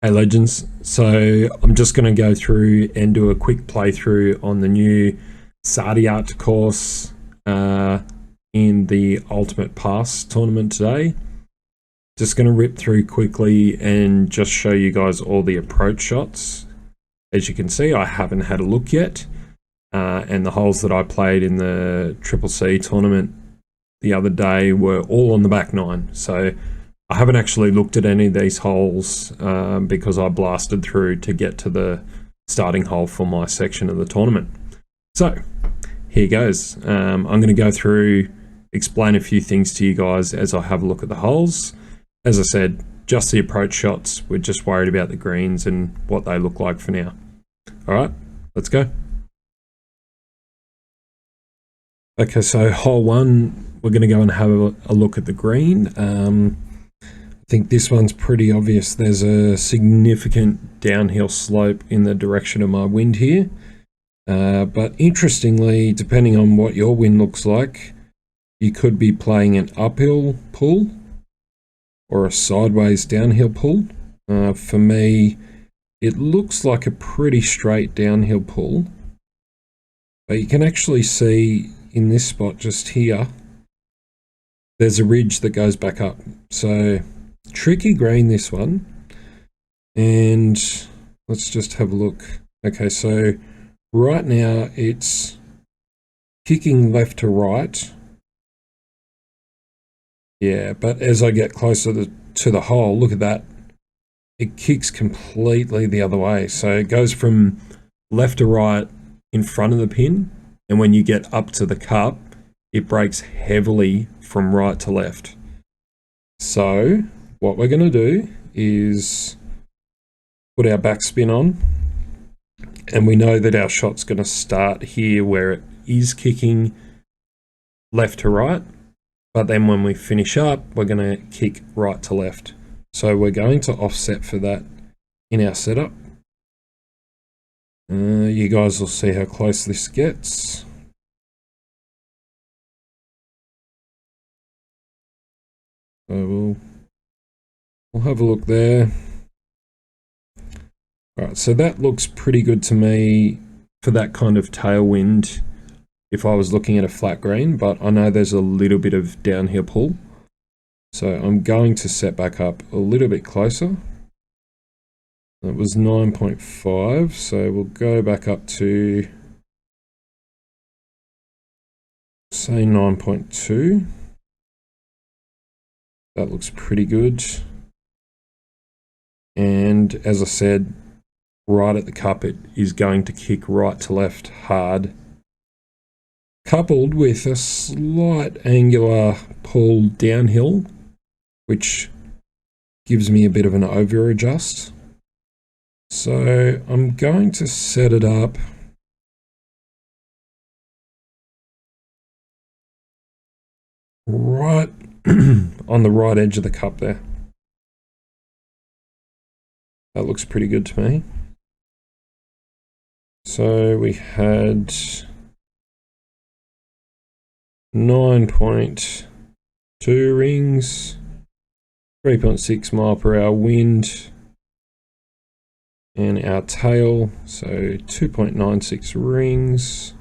Hey legends, so I'm just going to go through and do a quick playthrough on the new Saadiyat course in the Ultimate Pass tournament today. Just going to rip through quickly and just show you guys all the approach shots. As you can see, I haven't had a look yet, and the holes that I played in the Triple C tournament the other day were all on the back nine, so I haven't actually looked at any of these holes because I blasted through to get to the starting hole for my section of the tournament. So here goes. I'm going to go through, explain a few things to you guys as I have a look at the holes. As I said, just the approach shots. We're just worried about the greens and what they look like for now. All right, let's go. Okay, so hole one, we're going to go and have a look at the green. I think this one's pretty obvious. There's a significant downhill slope in the direction of my wind here. But interestingly, depending on what your wind looks like, you could be playing an uphill pull or a sideways downhill pull. For me, it looks like a pretty straight downhill pull. But you can actually see in this spot just here, there's a ridge that goes back up. So tricky green, this one. And let's just have a look. Okay, so right now it's kicking left to right. Yeah, but as I get closer to the hole, look at that. It kicks completely the other way. So it goes from left to right in front of the pin. And when you get up to the cup, it breaks heavily from right to left. So what we're going to do is put our backspin on, and we know that our shot's going to start here where it is kicking left to right, but then when we finish up, we're going to kick right to left. So we're going to offset for that in our setup. You guys will see how close this gets. So we'll have a look there. All right, so that looks pretty good to me for that kind of tailwind if I was looking at a flat green, but I know there's a little bit of downhill pull. So I'm going to set back up a little bit closer. That was 9.5, so we'll go back up to, say, 9.2. That looks pretty good. And as I said, right at the cup, it is going to kick right to left hard, coupled with a slight angular pull downhill, which gives me a bit of an over adjust. So I'm going to set it up right on the right edge of the cup there. That looks pretty good to me. So we had 9.2 rings, 3.6 mile per hour wind, and our tail, so 2.96 rings.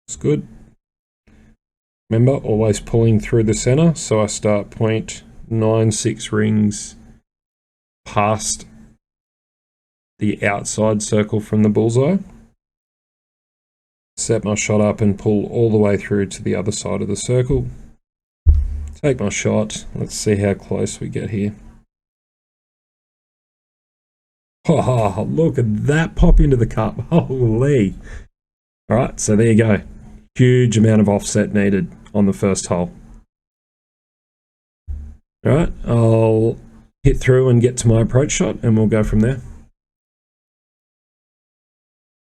It's good. Remember, always pulling through the center, so I start 0.96 rings past the outside circle from the bullseye. Set my shot up and pull all the way through to the other side of the circle. Take my shot. Let's see how close we get here. Oh, look at that pop into the cup. Holy. All right, so there you go. Huge amount of offset needed on the first hole. All right, I'll hit through and get to my approach shot and we'll go from there.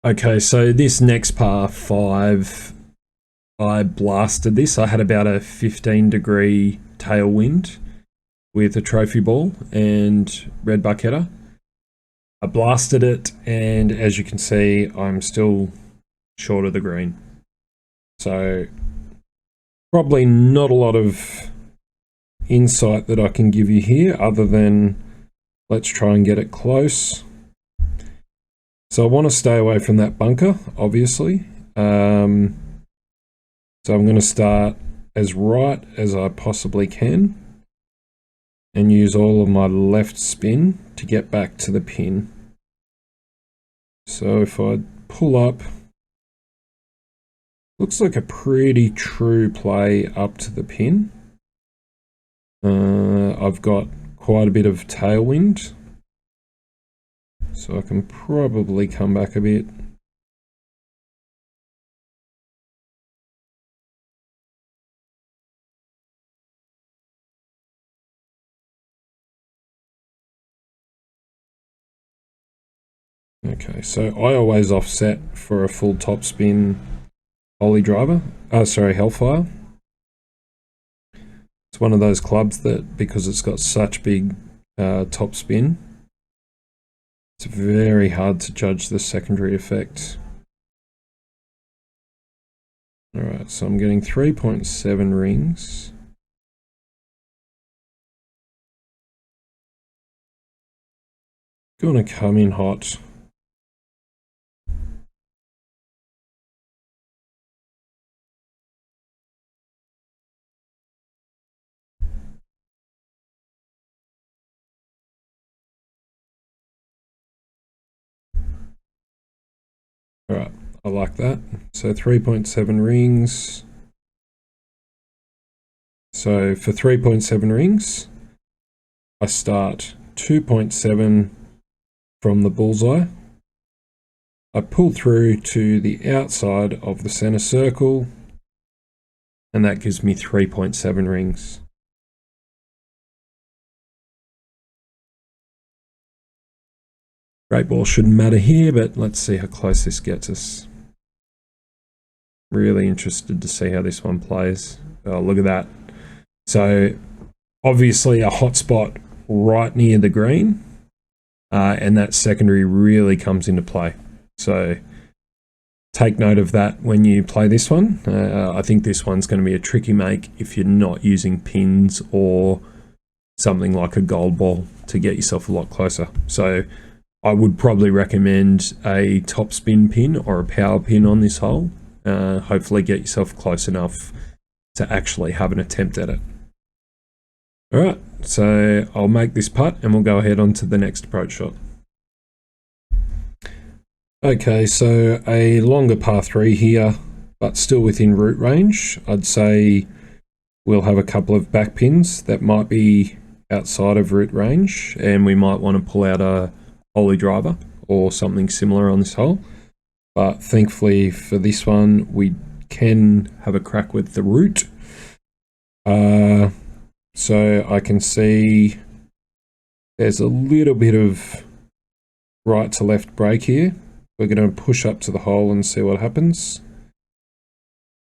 Okay, so this next par 5, I blasted this. I had about a 15-degree tailwind with a trophy ball and red buck header. I blasted it, and as you can see, I'm still short of the green. So probably not a lot of insight that I can give you here other than let's try and get it close. So I want to stay away from that bunker, obviously. So I'm going to start as right as I possibly can and use all of my left spin to get back to the pin. So if I pull up, looks like a pretty true play up to the pin. I've got quite a bit of tailwind, so I can probably come back a bit. Okay, so I always offset for a full topspin Holy Driver. Hellfire. It's one of those clubs that, because it's got such big topspin, it's very hard to judge the secondary effect. Alright, so I'm getting 3.7 rings. Gonna come in hot. Alright, I like that. So 3.7 rings. So for 3.7 rings, I start 2.7 from the bullseye. I pull through to the outside of the center circle, and that gives me 3.7 rings. Great ball shouldn't matter here, but let's see how close this gets us. Really interested to see how this one plays. Oh, look at that. So obviously a hot spot right near the green, and that secondary really comes into play. So take note of that when you play this one. I think this one's going to be a tricky make if you're not using pins or something like a gold ball to get yourself a lot closer. So I would probably recommend a top spin pin or a power pin on this hole. Hopefully get yourself close enough to actually have an attempt at it. Alright, so I'll make this putt and we'll go ahead on to the next approach shot. Okay, so a longer par 3 here, but still within root range. I'd say we'll have a couple of back pins that might be outside of root range, and we might want to pull out a Holy Driver or something similar on this hole. But thankfully for this one, we can have a crack with the root. So I can see there's a little bit of right to left break here. We're going to push up to the hole and see what happens.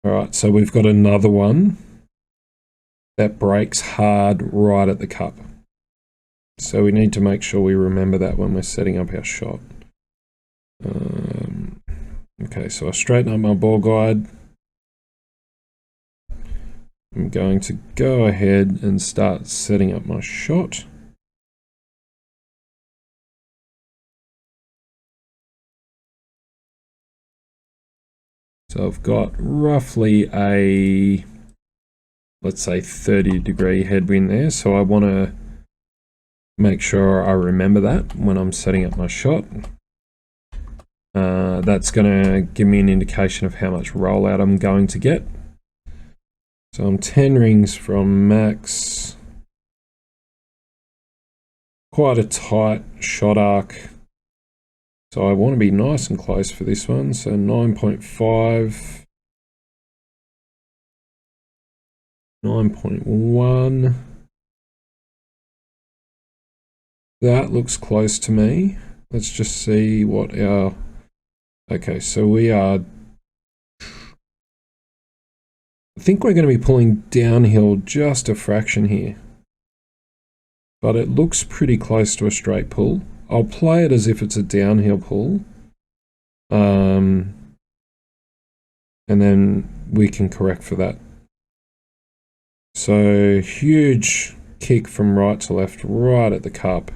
Alright, so we've got another one that breaks hard right at the cup. So we need to make sure we remember that when we're setting up our shot. Okay, so I straighten up my ball guide. I'm going to go ahead and start setting up my shot. So I've got roughly a, let's say 30-degree headwind there. So I want to make sure I remember that when I'm setting up my shot. That's going to give me an indication of how much rollout I'm going to get. So I'm 10 rings from max. Quite a tight shot arc. So I want to be nice and close for this one. So 9.5. 9.1. That looks close to me. Let's just see what our... Okay, so we are... I think we're going to be pulling downhill just a fraction here. But it looks pretty close to a straight pull. I'll play it as if it's a downhill pull. and then we can correct for that. So huge kick from right to left, right at the cup.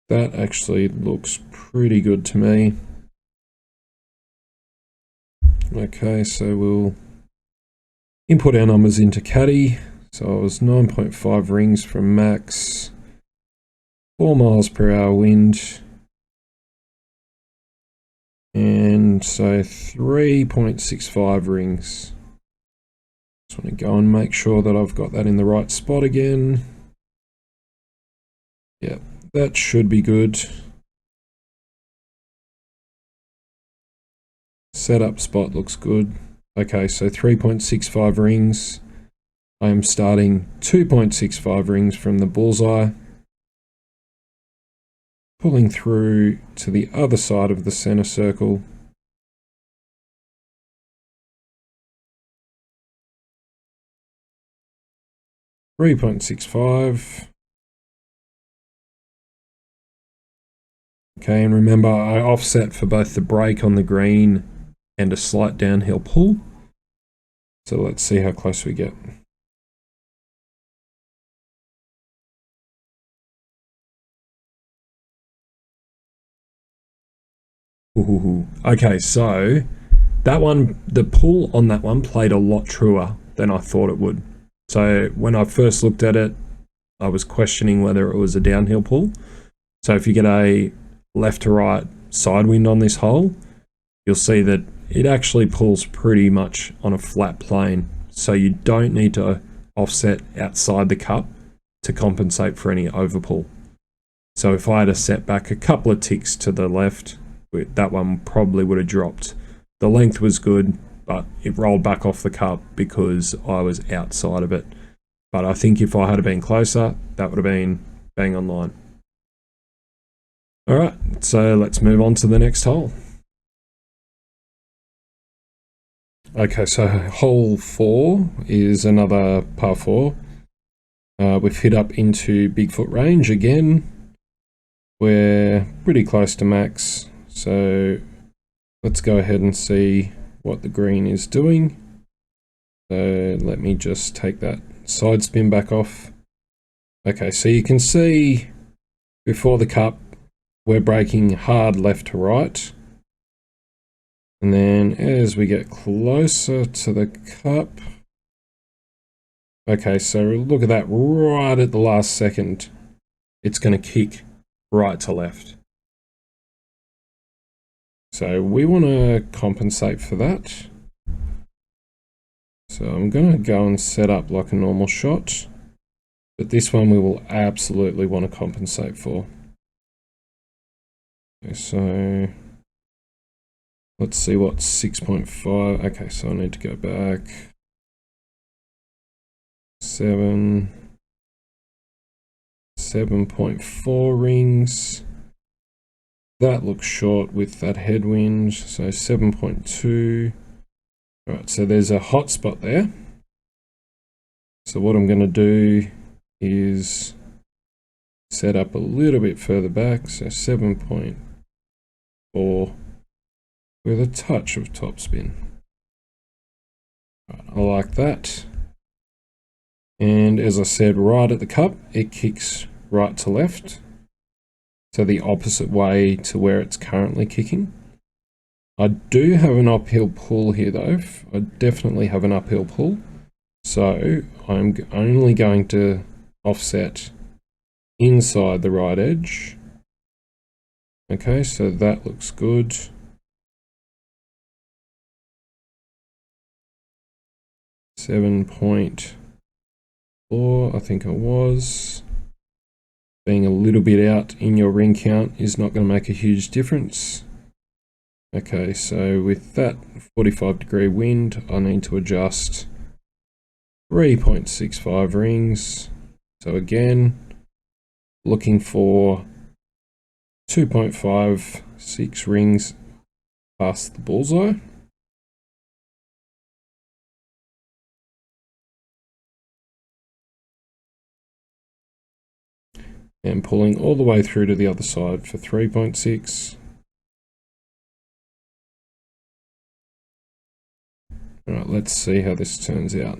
That actually looks pretty good to me. Okay, so we'll input our numbers into Caddy. So it was 9.5 rings from max, 4 miles per hour wind, and so 3.65 rings. Just want to go and make sure that I've got that in the right spot again. Yep, that should be good. Setup spot looks good. Okay, so 3.65 rings. I am starting 2.65 rings from the bullseye, pulling through to the other side of the center circle. .65. Okay, and remember I offset for both the break on the green and a slight downhill pull. So let's see how close we get. Ooh. Okay, so that one, the pull on that one played a lot truer than I thought it would. So when I first looked at it, I was questioning whether it was a downhill pull. So if you get a left to right side wind on this hole, you'll see that it actually pulls pretty much on a flat plane. So you don't need to offset outside the cup to compensate for any overpull. So if I had to set back a couple of ticks to the left, that one probably would have dropped. The length was good, but it rolled back off the cup because I was outside of it. But I think if I had been closer, that would have been bang on line. All right, so let's move on to the next hole. Okay, so hole 4 is another par 4. We've hit up into Bigfoot range again. We're pretty close to max, so let's go ahead and see what the green is doing. So let me just take that side spin back off. Okay, so you can see before the cup, we're breaking hard left to right. And then as we get closer to the cup, okay, so look at that, right at the last second, it's going to kick right to left. So we want to compensate for that. So I'm going to go and set up like a normal shot, but this one we will absolutely want to compensate for. Okay, so let's see what's 6.5. Okay, so I need to go back. 7.4 rings. That looks short with that headwind. So 7.2. All right, so there's a hot spot there. So what I'm going to do is set up a little bit further back. So 7.4 with a touch of topspin. Right, I like that. And as I said, right at the cup, it kicks right to left. So the opposite way to where it's currently kicking. I do have an uphill pull here though. I definitely have an uphill pull. So I'm only going to offset inside the right edge. Okay, so that looks good. .4, I think it was. Being a little bit out in your ring count is not going to make a huge difference. Okay, so with that 45-degree wind, I need to adjust 3.65 rings. So again, looking for 2.56 rings past the bullseye. And pulling all the way through to the other side for 3.6. All right, let's see how this turns out.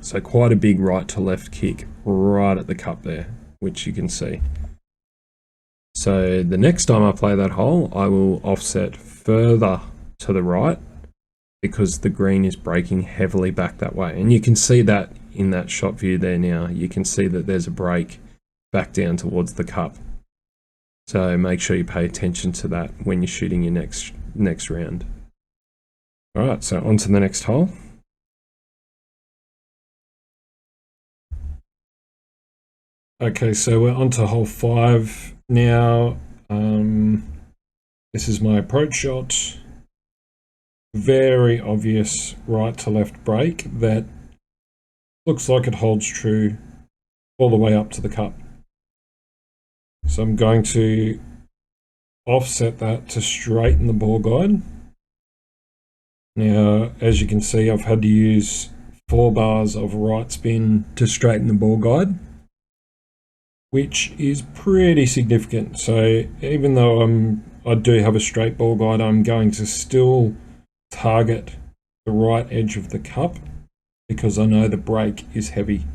So quite a big right to left kick right at the cup there, which you can see. So the next time I play that hole, I will offset further to the right because the green is breaking heavily back that way. And you can see that in that shot view there now. You can see that there's a break back down towards the cup. So make sure you pay attention to that when you're shooting your next round. All right, so on to the next hole. Okay, so we're on to hole 5 now. This is my approach shot. Very obvious right to left break that looks like it holds true all the way up to the cup. So I'm going to offset that to straighten the ball guide. Now, as you can see, I've had to use 4 bars of right spin to straighten the ball guide, which is pretty significant. So even though I do have a straight ball guide, I'm going to still target the right edge of the cup because I know the break is heavy.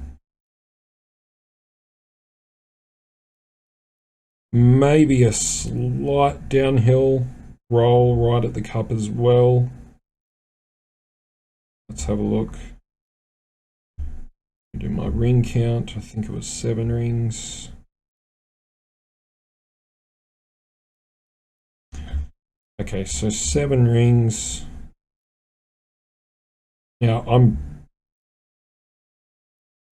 Maybe a slight downhill roll right at the cup as well. Let's have a look. Do my ring count. I think it was 7 rings. Okay, so 7 rings. Now I'm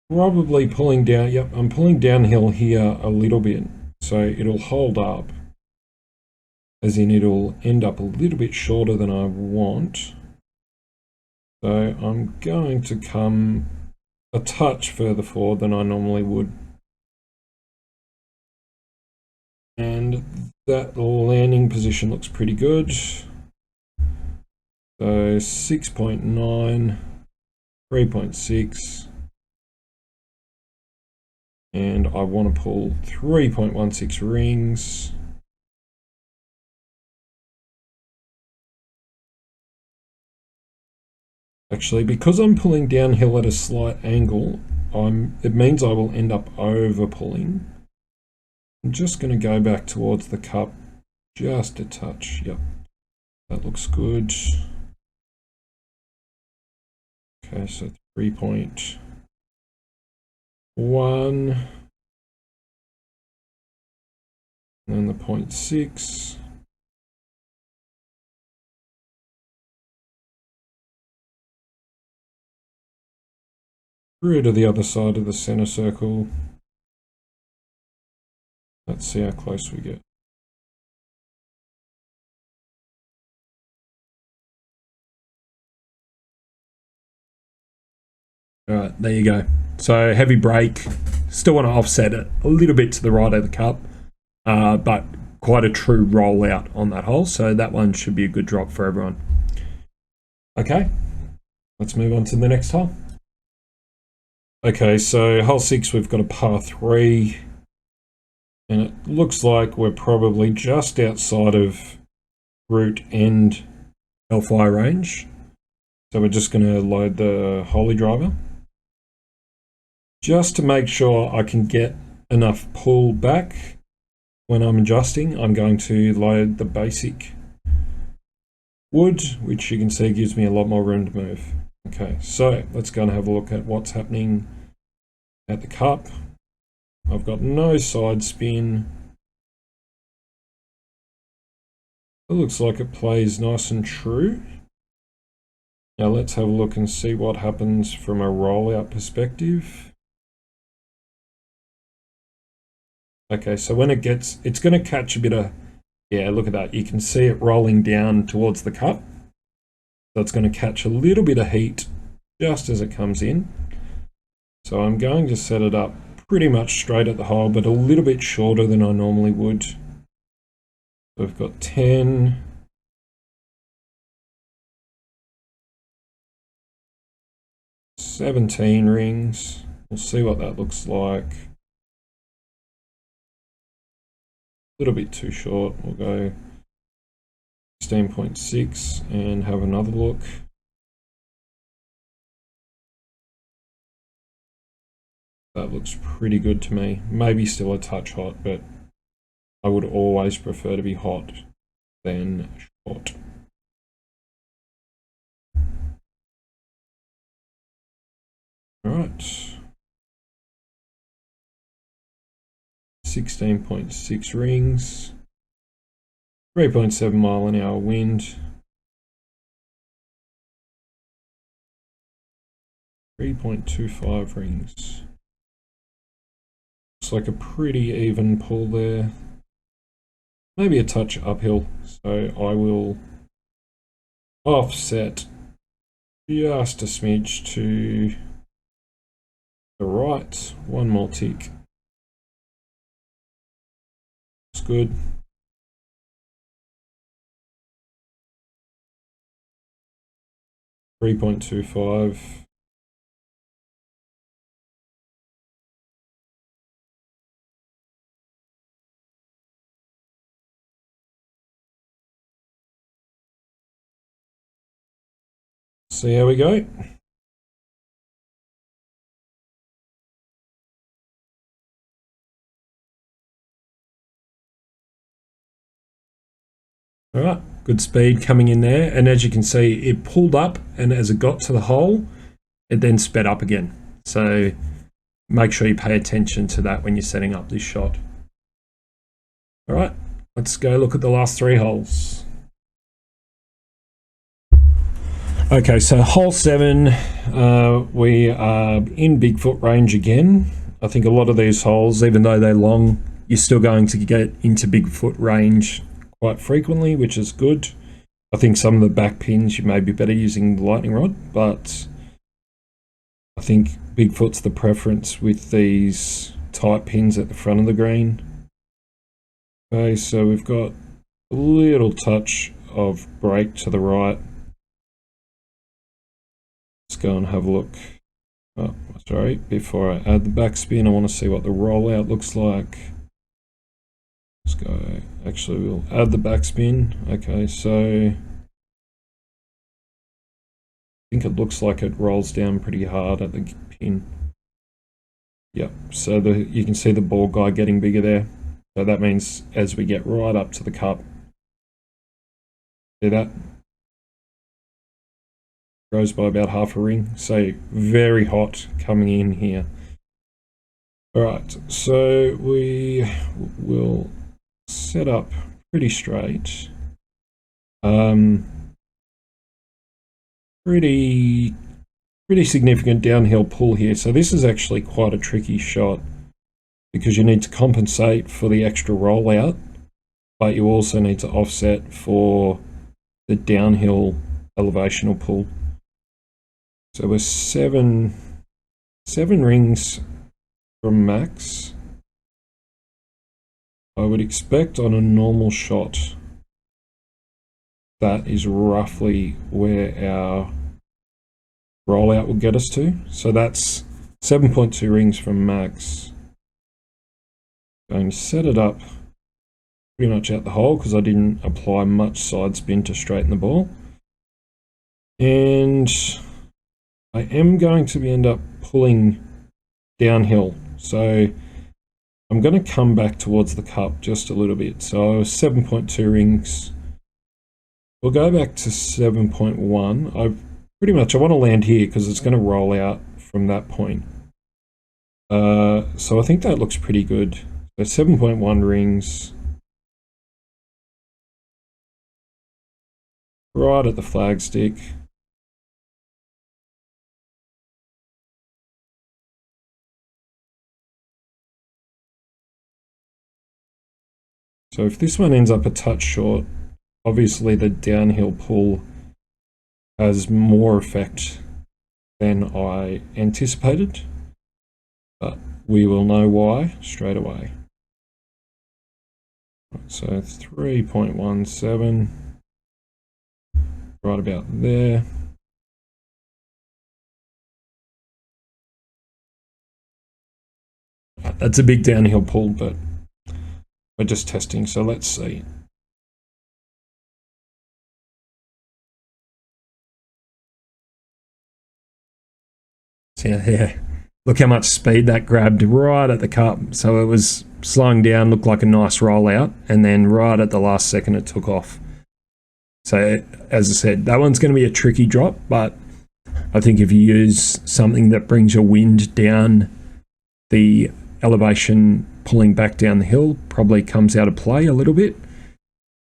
probably pulling down. Yep, I'm pulling downhill here a little bit, so it'll hold up. As in, it'll end up a little bit shorter than I want. So I'm going to come a touch further forward than I normally would. And that landing position looks pretty good. So 6.9, 3.6, and I want to pull 3.16 rings. Actually, because I'm pulling downhill at a slight angle, it means I will end up over pulling. I'm just going to go back towards the cup just a touch. Yep, that looks good. Okay, so 3.1. And then the 0.6. Through to the other side of the center circle. Let's see how close we get. All right, there you go. So heavy break. Still want to offset it a little bit to the right of the cup, but quite a true rollout on that hole. So that one should be a good drop for everyone. Okay, let's move on to the next hole. Okay, so hole 6, we've got a par 3, and it looks like we're probably just outside of root and L5 range. So we're just going to load the holy driver. Just to make sure I can get enough pull back when I'm adjusting, I'm going to load the basic wood, which you can see gives me a lot more room to move. Okay, so let's go and have a look at what's happening at the cup. I've got no side spin. It looks like it plays nice and true. Now let's have a look and see what happens from a rollout perspective. Okay, so when it's going to catch a bit of, yeah, look at that. You can see it rolling down towards the cup. So it's going to catch a little bit of heat just as it comes in. So I'm going to set it up pretty much straight at the hole, but a little bit shorter than I normally would. So we've got 10. 17 rings. We'll see what that looks like. A little bit too short. We'll go 16.6 and have another look. That looks pretty good to me. Maybe still a touch hot, but I would always prefer to be hot than short. All right. 16.6 rings. 3.7 mile an hour wind. 3.25 rings. Looks like a pretty even pull there. Maybe a touch uphill, so I will offset just a smidge to the right. One more tick. Looks good. .25. See how we go. All right, good speed coming in there. And as you can see, it pulled up, and as it got to the hole, it then sped up again. So make sure you pay attention to that when you're setting up this shot. All right, let's go look at the last 3 holes. Okay, so hole 7, we are in Bigfoot range again. I think a lot of these holes, even though they're long, you're still going to get into Bigfoot range quite frequently, which is good. I think some of the back pins you may be better using the lightning rod, but I think Bigfoot's the preference with these tight pins at the front of the green. Okay, so we've got a little touch of break to the right. Let's go and have a look. Oh, sorry, before I add the backspin, I want to see what the rollout looks like. Let's go, actually we'll add the backspin. Okay, so I think it looks like it rolls down pretty hard at the pin. Yep, so you can see the ball guide getting bigger there. So that means as we get right up to the cup, see that? Grows by about half a ring. So very hot coming in here. All right, so we will set up pretty straight. Pretty significant downhill pull here. So this is actually quite a tricky shot because you need to compensate for the extra rollout, but you also need to offset for the downhill elevational pull. So we're seven rings from max. I would expect on a normal shot that is roughly where our rollout will get us to. So that's 7.2 rings from max. Going to set it up pretty much out the hole because I didn't apply much side spin to straighten the ball. And I am going to end up pulling downhill. So I'm going to come back towards the cup just a little bit. So 7.2 rings. We'll go back to 7.1. I want to land here because it's going to roll out from that point. So I think that looks pretty good. So 7.1 rings. Right at the flag stick. So if this one ends up a touch short, obviously the downhill pull has more effect than I anticipated, but we will know why straight away. So 3.17, right about there. that's a big downhill pull, but we're just testing, so let's see. So yeah, look how much speed that grabbed right at the cup. So it was slowing down, looked like a nice rollout, and then right at the last second it took off. So as I said, that one's going to be a tricky drop, but I think if you use something that brings your wind down, the elevation pulling back down the hill probably comes out of play a little bit,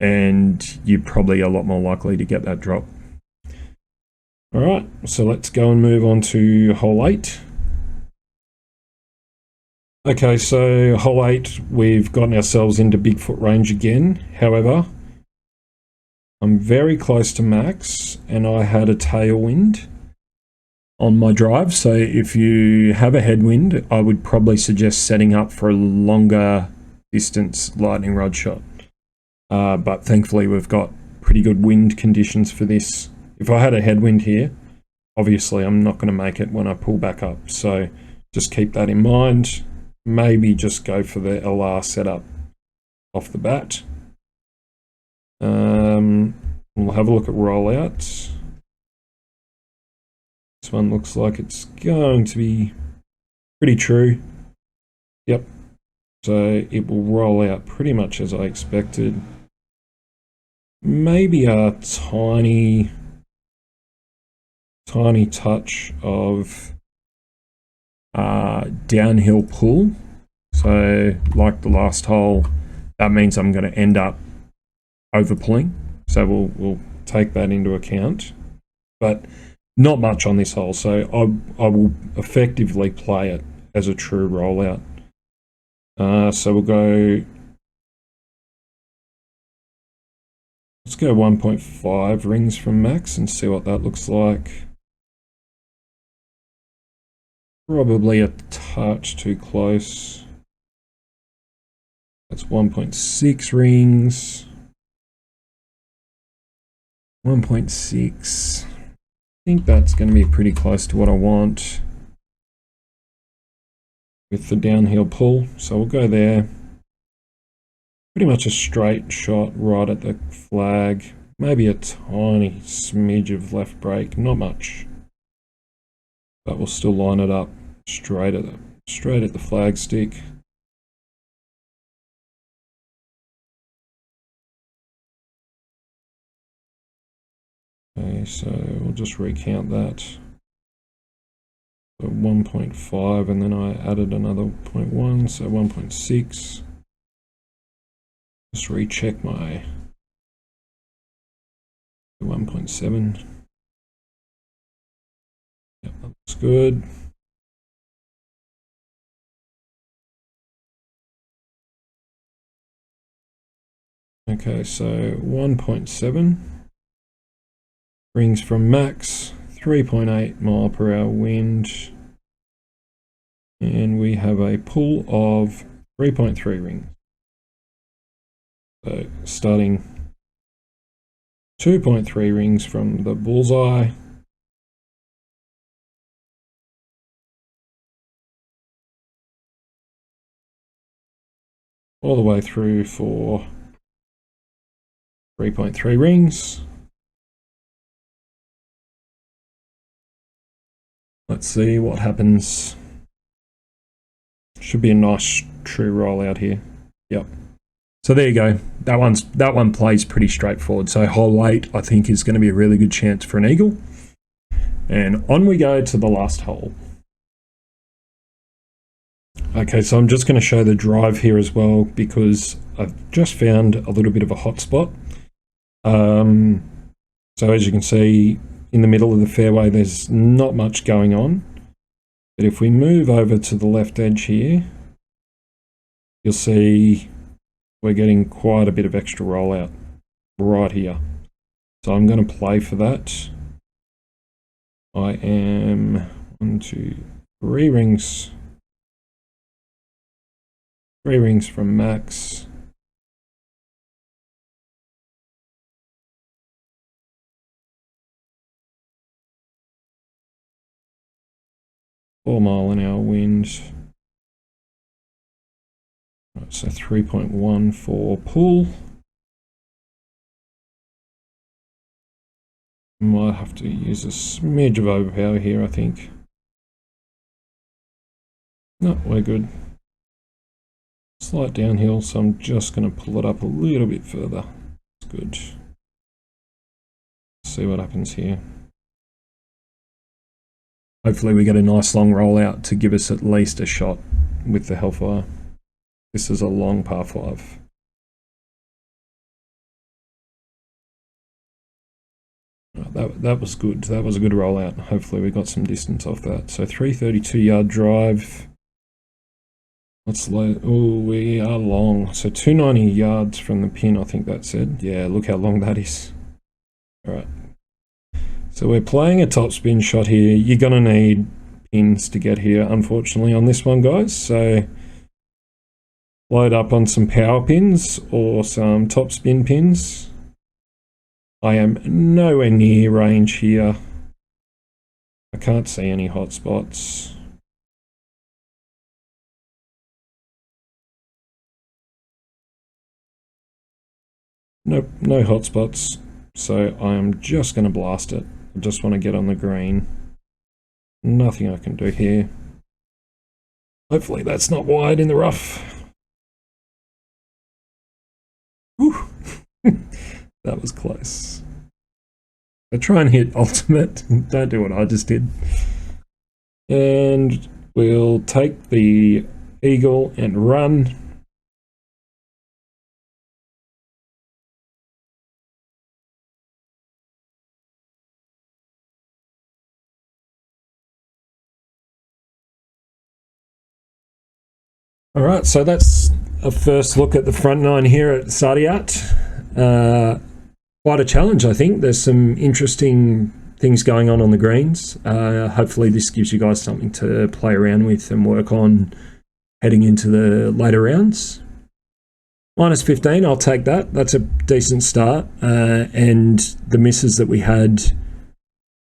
and you're probably a lot more likely to get that drop. All right, so let's go and move on to hole 8. Okay, so hole 8, we've gotten ourselves into Bigfoot range again. However, I'm very close to max, and I had a tailwind on my drive. So if you have a headwind, I would probably suggest setting up for a longer distance lightning rod shot. But thankfully, we've got pretty good wind conditions for this. If I had a headwind here, obviously I'm not going to make it when I pull back up. So just keep that in mind. Maybe just go for the LR setup off the bat. We'll have a look at rollouts. This one looks like it's going to be pretty true. Yep. So it will roll out pretty much as I expected. Maybe a tiny touch of downhill pull. So like the last hole, that means I'm going to end up over pulling. So we'll take that into account. But not much on this hole, so I will effectively play it as a true rollout. So we'll go, let's go 1.5 rings from max and see what that looks like. Probably a touch too close. That's 1.6 rings. 1.6. I think that's going to be pretty close to what I want with the downhill pull. So we'll go there. Pretty much a straight shot right at the flag. Maybe a tiny smidge of left brake, not much. But we'll still line it up straight at the flag stick. Okay, so we'll just recount that. So 1.5, and then I added another 0.1, so 1.6. Just recheck my 1.7. Yep, that looks good. Okay, so 1.7 rings from max, 3.8 mile per hour wind, and we have a pull of 3.3 rings. So starting 2.3 rings from the bullseye. All the way through for 3.3 rings. Let's see what happens. Should be a nice true rollout here. Yep. So there you go. That one plays pretty straightforward. So hole 8, I think, is going to be a really good chance for an eagle. And on we go to the last hole. Okay, so I'm just going to show the drive here as well, because I've just found a little bit of a hot spot. So as you can see, in the middle of the fairway, there's not much going on. But if we move over to the left edge here, you'll see we're getting quite a bit of extra rollout right here. So I'm going to play for that. I am 1, 2, 3 rings. 3 rings from max. Four mile an hour wind. So 3.1 for pull. Might have to use a smidge of overpower here, I think. No, we're good. Slight downhill, so I'm just going to pull it up a little bit further. That's good. See what happens here. Hopefully we get a nice long rollout to give us at least a shot with the Hellfire. This is a long par 5. That was good. That was a good rollout. Hopefully we got some distance off that. So 332 yard drive. Let's low. Oh, we are long. So 290 yards from the pin, I think that said. Yeah, look how long that is. All right. So we're playing a topspin shot here. You're going to need pins to get here, unfortunately, on this one, guys. So load up on some power pins or some topspin pins. I am nowhere near range here. I can't see any hot spots. Nope, no hot spots. So I am just going to blast it. I just want to get on the green. Nothing I can do here. Hopefully that's not wide in the rough. Whew. That was close. I try and hit ultimate. Don't do what I just did. And we'll take the eagle and run. All right, so that's a first look at the front nine here at Saadiyat. Quite a challenge, I think. There's some interesting things going on the greens. Hopefully this gives you guys something to play around with and work on heading into the later rounds. Minus 15, I'll take that. That's a decent start. And the misses that we had,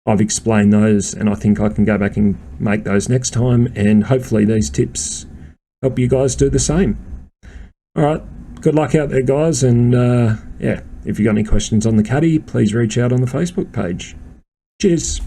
I've explained those, and I think I can go back and make those next time. And hopefully these tips help you guys do the same. All right, good luck out there, guys. And yeah, if you got any questions on the caddy, please reach out on the Facebook page. Cheers.